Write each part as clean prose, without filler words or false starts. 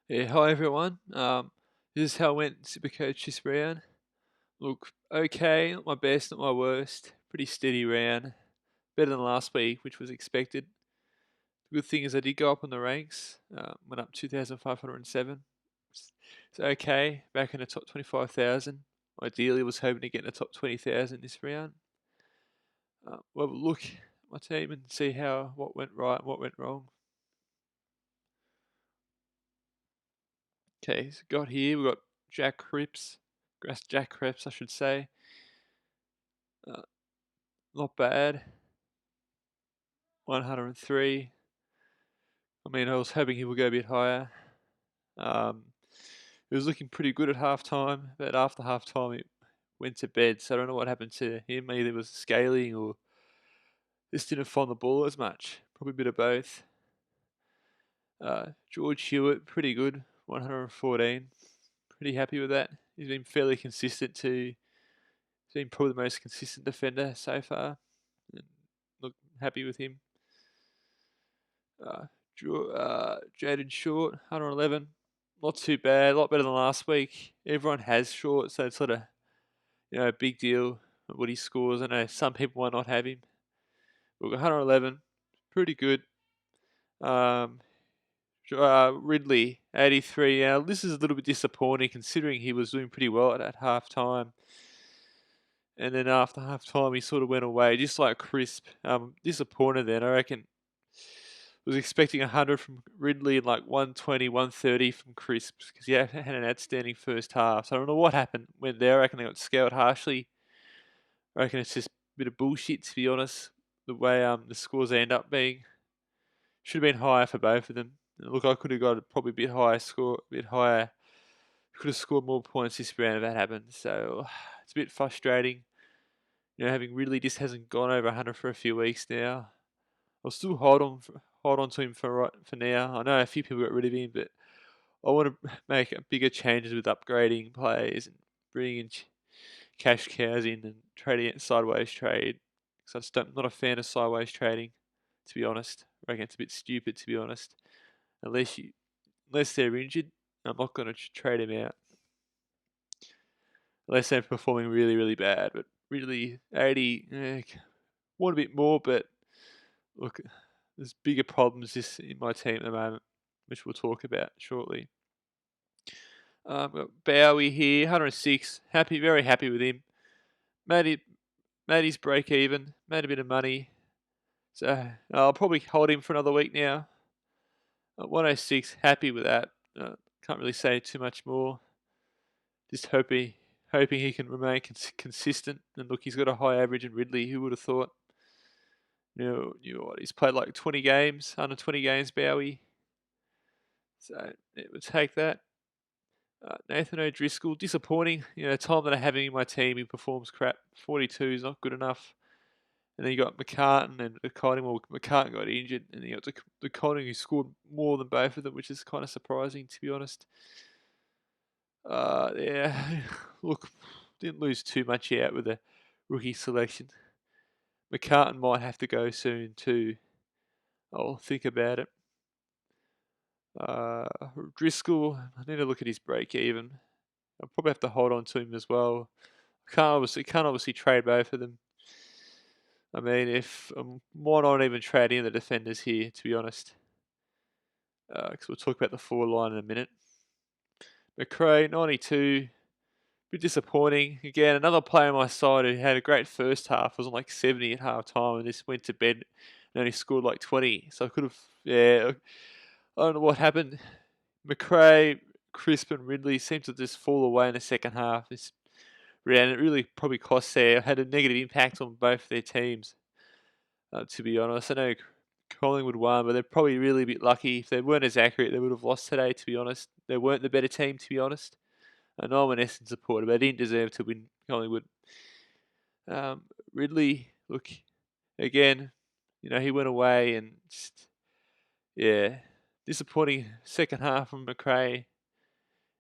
Yeah, hi everyone. This is how I went Supercoach this round. Look, okay, not my best, not my worst. Pretty steady round. Better than last week, which was expected. The good thing is I did go up on the ranks. Went up 2,507. It's okay. Back in the top 25,000. Ideally, was hoping to get in the top 20,000 this round. We'll look at my team and see what went right and what went wrong. Okay, so got here. We got Jack Cripps, I should say. Not bad. 103. I mean, I was hoping he would go a bit higher. He was looking pretty good at halftime, but after halftime, he went to bed. So I don't know what happened to him. Either it was scaling or just didn't find the ball as much. Probably a bit of both. George Hewitt, pretty good. 114. Pretty happy with that. He's been fairly consistent too. He's been probably the most consistent defender so far. And look, happy with him. Jaden Short, 111. Not too bad. A lot better than last week. Everyone has Short, so it's sort of a big deal what he scores. I know some people might not have him. Look, 111, pretty good. Ridley, 83. Now this is a little bit disappointing considering he was doing pretty well at half time. And then after half time, he sort of went away, just like Crisp. Disappointed then. I reckon was expecting 100 from Ridley and like 120, 130 from Crisps because he had an outstanding first half. So I don't know what happened. Went there. I reckon they got scaled harshly. I reckon it's just a bit of bullshit, to be honest. The way the scores end up being should have been higher for both of them. Look, I could have got probably a bit higher score, a bit higher. Could have scored more points this round if that happened. So it's a bit frustrating. Having Ridley just hasn't gone over 100 for a few weeks now. I'll still hold on to him for now. I know a few people got rid of him, but I want to make bigger changes with upgrading players and bringing in cash cows in and trading it sideways trade. Because I'm not a fan of sideways trading, to be honest. I reckon it's a bit stupid, to be honest. Unless they're injured, I'm not going to trade them out. Unless they're performing really, really bad. But really, 80, want a bit more, but look, there's bigger problems in my team at the moment, which we'll talk about shortly. Got Bowie here, 106. Very happy with him. Made his break even. Made a bit of money. So I'll probably hold him for another week now. 106. Happy with that. Can't really say too much more. Just hoping he can remain consistent. And look, he's got a high average in Ridley. Who would have thought? What? He's played like 20 games, under 20 games, Bowie. So it would take that. Nathan O'Driscoll, disappointing. Time that I have him in my team, he performs crap. 42 is not good enough. And then you got McCartan and McCartan. Well, McCartan got injured, and then you got McCartan who scored more than both of them, which is kind of surprising, to be honest. Yeah, look, didn't lose too much out with the rookie selection. McCartan might have to go soon too. I'll think about it. Driscoll, I need to look at his break even. I'll probably have to hold on to him as well. Can't obviously trade both of them. I mean, if why not even trade in the defenders here? To be honest, because we'll talk about the forward line in a minute. McRae, 92, bit disappointing. Again, another player on my side who had a great first half, was on like 70 at half time, and just went to bed and only scored like 20. So I could have, I don't know what happened. McRae, Crisp, and Ridley seemed to just fall away in the second half. This round, it really probably had a negative impact on both their teams. To be honest, I know Collingwood won, but they're probably really a bit lucky. If they weren't as accurate, they would have lost today. To be honest, they weren't the better team. To be honest, I know I'm an Essendon supporter, but they didn't deserve to win. Collingwood. Ridley, look again. He went away and disappointing second half from McRae.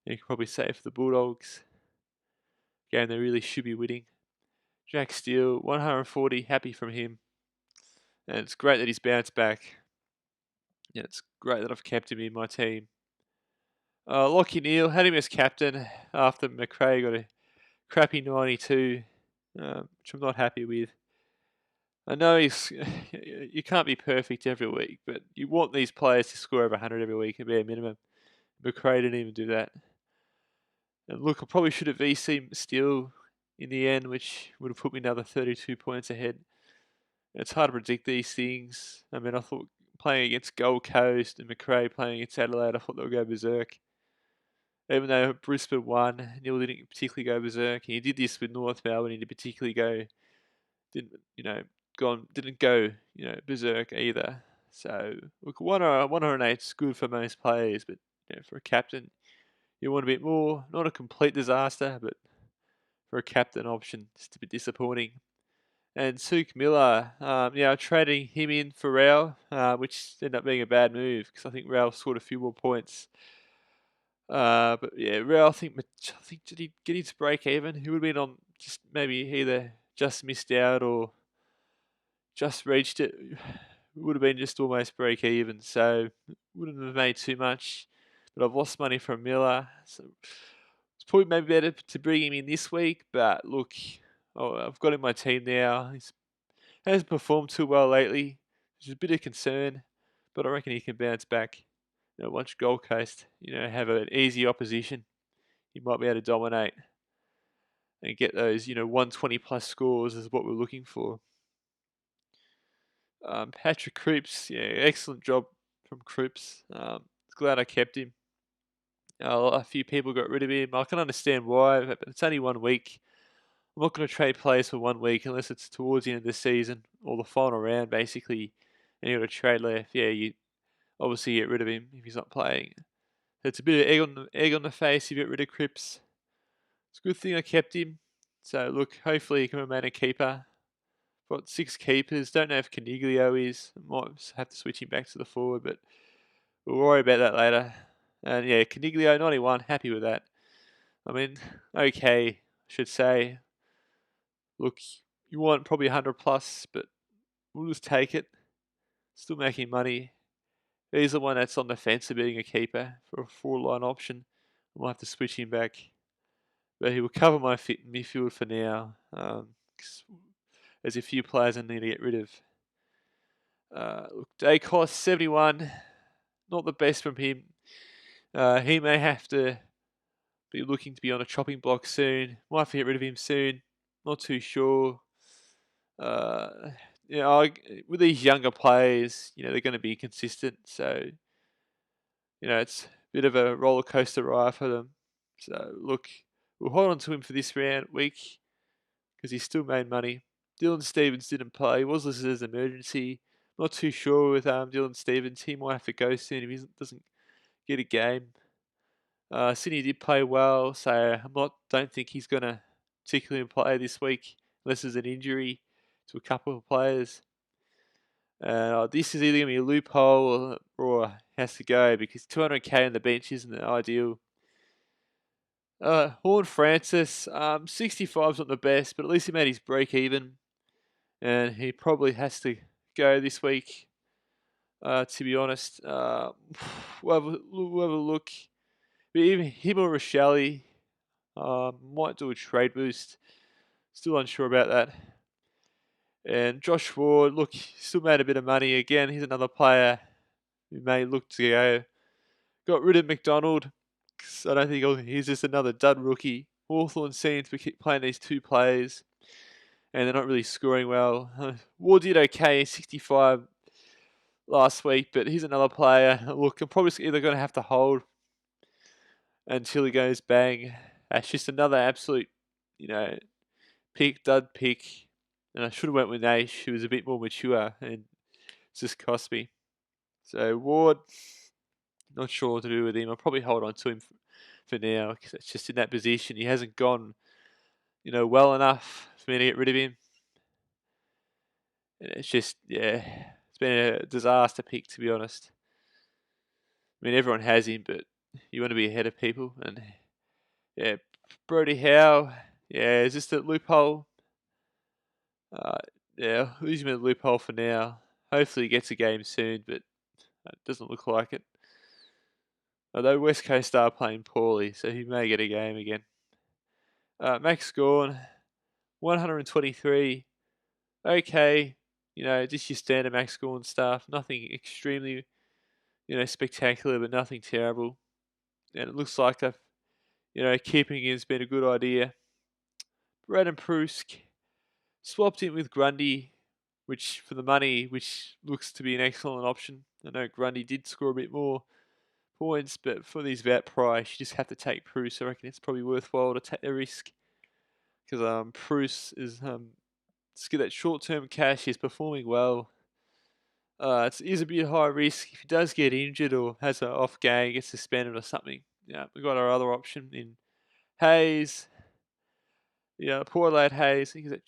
You could probably say for the Bulldogs. Game they really should be winning. Jack Steele, 140, happy from him. And it's great that he's bounced back. It's great that I've kept him in my team. Lockie Neal had him as captain after McRae got a crappy 92, which I'm not happy with. I know you can't be perfect every week, but you want these players to score over 100 every week at bare minimum. McRae didn't even do that. And look, I probably should have VC Steele in the end, which would have put me another 32 points ahead. It's hard to predict these things. I mean, I thought playing against Gold Coast and McRae playing against Adelaide, I thought they would go berserk. Even though Brisbane won, Neil didn't particularly go berserk. He did this with North Melbourne. He didn't particularly didn't go berserk either. So look, 108 is good for most players, but for a captain, you want a bit more. Not a complete disaster, but for a captain option, it's a bit disappointing. And Suk Miller, trading him in for Rao, which ended up being a bad move because I think Rao scored a few more points. But yeah, Rao, I think did he get his break even? He would have been on just maybe either just missed out or just reached it. Would have been just almost break even, so wouldn't have made too much. But I've lost money from Miller, so it's probably maybe better to bring him in this week. But look, I've got him in my team now. He hasn't performed too well lately, which is a bit of concern. But I reckon he can bounce back. Once Gold Coast, have an easy opposition, he might be able to dominate and get those, 120 plus scores is what we're looking for. Patrick Cripps, excellent job from Cripps. Glad I kept him. A few people got rid of him. I can understand why, but it's only 1 week. I'm not going to trade players for 1 week unless it's towards the end of the season or the final round, basically, and you've got a trade left. Yeah, you obviously get rid of him if he's not playing. It's a bit of egg on the face if you get rid of Cripps. It's a good thing I kept him. So look, hopefully he can remain a keeper. Got 6 keepers. Don't know if Caniglio is. Might have to switch him back to the forward, but we'll worry about that later. And yeah, Caniglio 91. Happy with that. I mean, okay, I should say. Look, you want probably 100 plus, but we'll just take it. Still making money. He's the one that's on the fence of being a keeper for a 4-line option. I might have to switch him back. But he will cover my midfield for now. There's a few players I need to get rid of. Look, day cost 71. Not the best from him. He may have to be looking to be on a chopping block soon. Might have to get rid of him soon. Not too sure. With these younger players, they're going to be consistent. So, it's a bit of a roller coaster ride for them. So, look, we'll hold on to him for this week because he still made money. Dylan Stevens didn't play. He was listed as emergency. Not too sure with Dylan Stevens. He might have to go soon if he doesn't get a game. Sydney did play well, so don't think he's going to particularly play this week unless there's an injury to a couple of players. This is either going to be a loophole or has to go because 200k on the bench isn't ideal. Horn Francis, 65's not the best, but at least he made his break even. And he probably has to go this week, to be honest. We'll have a look. But even him or Rochelle might do a trade boost. Still unsure about that. And Josh Ward, look, still made a bit of money. Again, he's another player who may look to go. Got rid of McDonald. I don't think he's just another dud rookie. Hawthorn seems to keep playing these 2 players, and they're not really scoring well. Ward did okay, 65 last week, but he's another player. Look, I'm probably either going to have to hold until he goes bang. That's just another absolute, dud pick. And I should have went with Nash, who was a bit more mature, and it's just cost me. So Ward, not sure what to do with him. I'll probably hold on to him for now because it's just in that position. He hasn't gone, well enough for me to get rid of him. And it's just, it's been a disaster pick, to be honest. I mean, everyone has him, but you want to be ahead of people. And, Brody Howe, is this the loophole? Lose him in the loophole for now. Hopefully he gets a game soon, but it doesn't look like it. Although West Coast are playing poorly, so he may get a game again. Max Gawn, 123. Okay, just your standard Max Gawn stuff. Nothing extremely, spectacular, but nothing terrible. And it looks like keeping him has been a good idea. Braden Prusk, swapped in with Grundy, which for the money, which looks to be an excellent option. I know Grundy did score a bit more points, but for these vet price, you just have to take Pruce. I reckon it's probably worthwhile to take the risk because Pruce is to get that short-term cash. He's performing well. It is a bit high risk if he does get injured or has an off game, gets suspended or something. Yeah, we've got our other option in Hayes. Yeah, poor lad Hayes. I think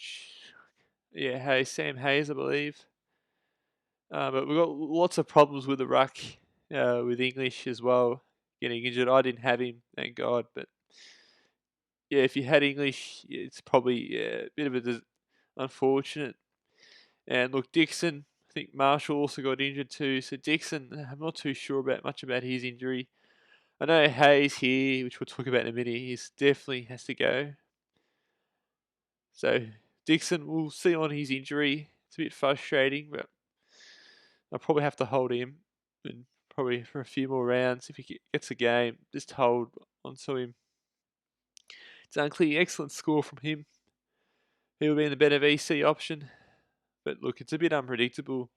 Hayes, Sam Hayes, I believe. But we've got lots of problems with the ruck, with English as well, getting injured. I didn't have him, thank God. But yeah, if you had English, it's probably a bit of unfortunate. And look, Dixon, I think Marshall also got injured too. So Dixon, I'm not too sure much about his injury. I know Hayes here, which we'll talk about in a minute, he definitely has to go. So Dixon, we'll see on his injury. It's a bit frustrating, but I'll probably have to hold him, and probably for a few more rounds if he gets a game. Just hold onto him. Dunkley, excellent score from him. He'll be in the better VC option, but look, it's a bit unpredictable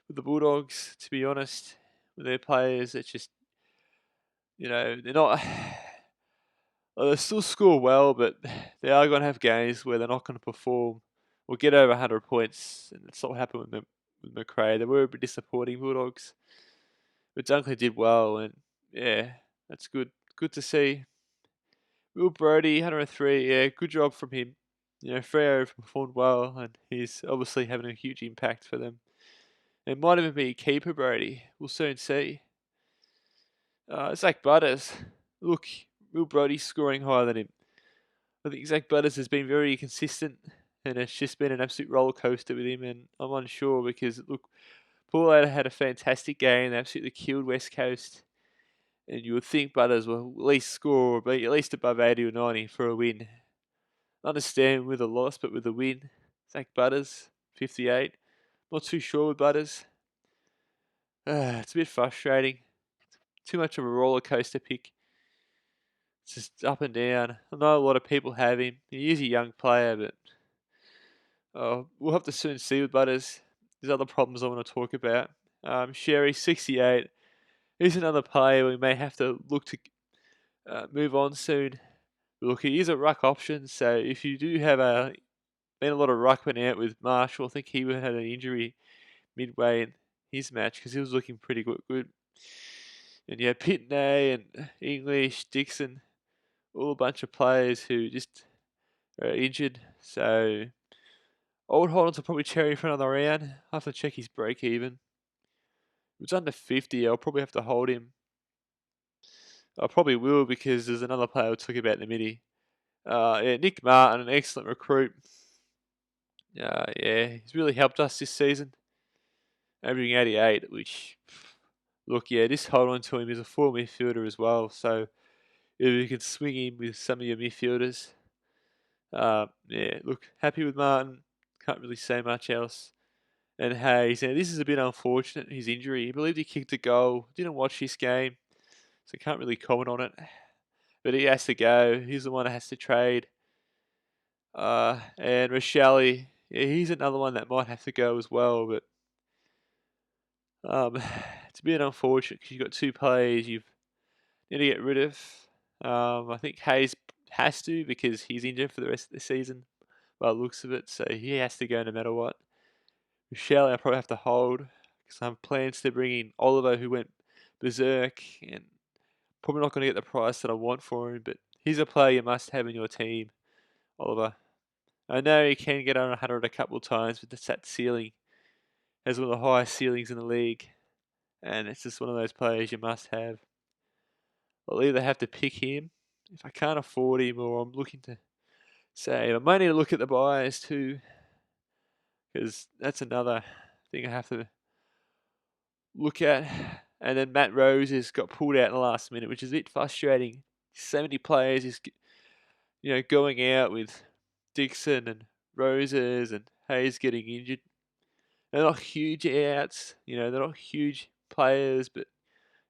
with the Bulldogs, to be honest. With their players, it's just they're not. Well, they still score well, but they are going to have games where they're not going to perform or get over 100 points. And that's not what happened with McRae. They were a bit disappointing, Bulldogs. But Dunkley did well, and yeah, that's good. Good to see. Will Brodie, 103, yeah, good job from him. Freo performed well, and he's obviously having a huge impact for them. It might even be keeper Brodie. We'll soon see. Zach Butters. Look, Will Brodie's scoring higher than him. I think Zach Butters has been very consistent, and it's just been an absolute roller coaster with him. And I'm unsure because look, Paul Adder had a fantastic game. They absolutely killed West Coast, and you would think Butters will at least score, or be at least above 80 or 90 for a win. I understand with a loss, but with a win, Zach Butters, 58. Not too sure with Butters. It's a bit frustrating. Too much of a roller coaster pick. It's just up and down. I know a lot of people have him. He is a young player, but we'll have to soon see with Butters. There's other problems I want to talk about. Sherry, 68. He's another player we may have to look to move on soon. Look, he is a ruck option, so if you do have been a lot of ruckman out with Marshall, I think he had an injury midway in his match because he was looking pretty good. And yeah, Pitney and English, Dixon, all a bunch of players who just are injured. So I would hold on to probably Cherry for another round. I'll have to check his break even. If it's under 50, I'll probably have to hold him. I probably will because there's another player we'll talk about in the midi. Nick Martin, an excellent recruit. He's really helped us this season. Averaging 88, which, look, just hold on to him. He's a full midfielder as well. So if you can swing him with some of your midfielders. Look, happy with Martin. Can't really say much else. And Hayes, this is a bit unfortunate, his injury. He believed he kicked a goal. Didn't watch this game, so can't really comment on it. But he has to go. He's the one that has to trade. And Rochelle, he's another one that might have to go as well. But it's a bit unfortunate because you've got two players you need to get rid of. I think Hayes has to because he's injured for the rest of the season by the looks of it. So he has to go no matter what. Rochelle, I probably have to hold because I have plans to bring in Oliver, who went berserk, and probably not going to get the price that I want for him. But he's a player you must have in your team, Oliver. I know he can get on 100 a couple of times, but that's that ceiling. Has one of the highest ceilings in the league, and it's just one of those players you must have. I'll either have to pick him if I can't afford him, or I'm looking to save. I might need to look at the buyers too, because that's another thing I have to look at. And then Matt Roses got pulled out in the last minute, which is a bit frustrating. So many players is, going out with Dixon and Roses and Hayes getting injured. They're not huge outs, they're not huge players, but,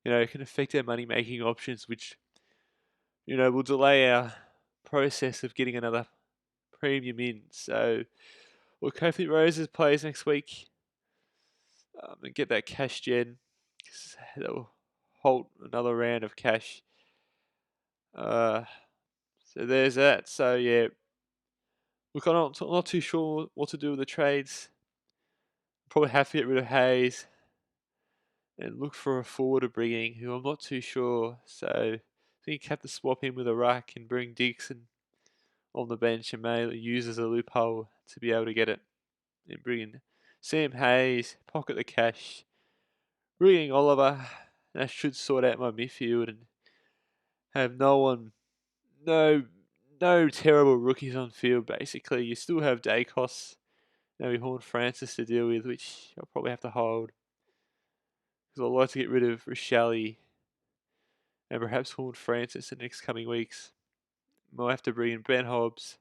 it can affect our money-making options, which, will delay our process of getting another premium in. So, look, hopefully Roses plays next week and get that cash gen. That will hold another round of cash. So there's that. So yeah, look, I'm not too sure what to do with the trades. Probably have to get rid of Hayes and look for a forward to bring in who I'm not too sure. So I think you have to swap him with a ruck and bring Dixon on the bench and maybe use as a loophole to be able to get it. And bring in Sam Hayes, pocket the cash, bring in Oliver. That should sort out my midfield and have no terrible rookies on field. Basically, you still have Dacos, maybe Horn Francis to deal with, which I'll probably have to hold because I'd like to get rid of Rochelle and perhaps Horn Francis in the next coming weeks. Might have to bring in Ben Hobbs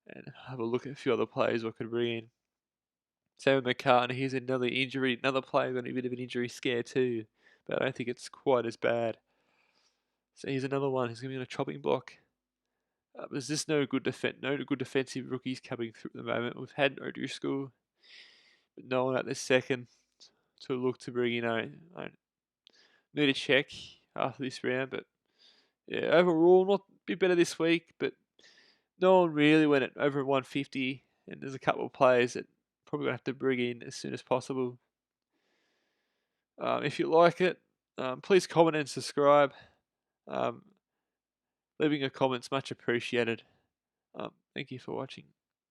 and have a look at a few other players I could bring in. Sam McCartney, here's another injury, another player got a bit of an injury scare too, but I don't think it's quite as bad. So here's another one who's going to be on a chopping block. There's just no good defensive rookies coming through at the moment. We've had O'Driscoll, but no one at the second to look to bring in. I need to check after this round, but yeah, overall not a bit better this week, but no one really went at over 150, and there's a couple of players that probably gonna have to bring in as soon as possible. If you like it, please comment and subscribe. Leaving a comment's much appreciated. Thank you for watching.